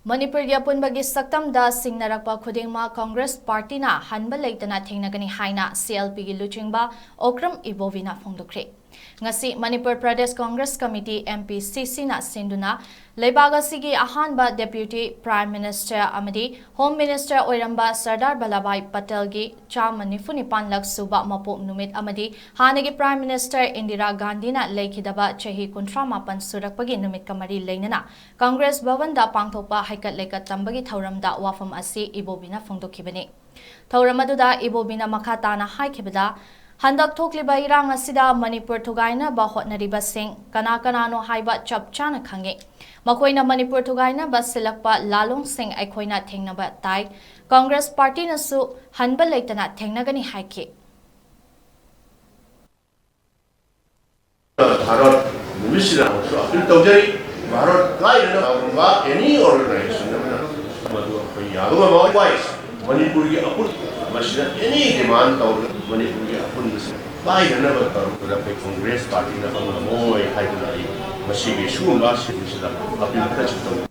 Manipur gi apunbagi saktamda singnarakpa khudingma Congress Party na hanba leitana thengnagani haina CLP gi luchingba Okram Ibovina phongdokre. Ngasi Manipur Pradesh Congress Committee MPCC na sinduna Leibaga sigi ahanba Deputy Prime Minister amadi Home Minister oiramba Sardar Vallabhbhai Patel gi chama nifunipan lak suba mapok numit amadi hanagi Prime Minister Indira Gandhi na leikidaba chahi 38 surakpagi numit kamari leinana Congress Bhavan da pangthokpa haikat leikat tambagi thauramda wafam asi Ibovina phongdokhibani. Thauram aduda Ibovina makhatana haikibada Handak thokliba irang asida Manipur thugaina ba hotnariba sing kana-kanano haiba chap chana khange. Makoina Manipur thugaina ba silakpa lalong sing aikoina thengnaba tai Congress Party na su hanba leitana thengnagani haike. Bharat Ministry also appeal tawjari Bharat guide any organization Manipur ki apun any demand Manipur ki apun guide Congress Party na Moi Haidai Mashigi Shuma appeal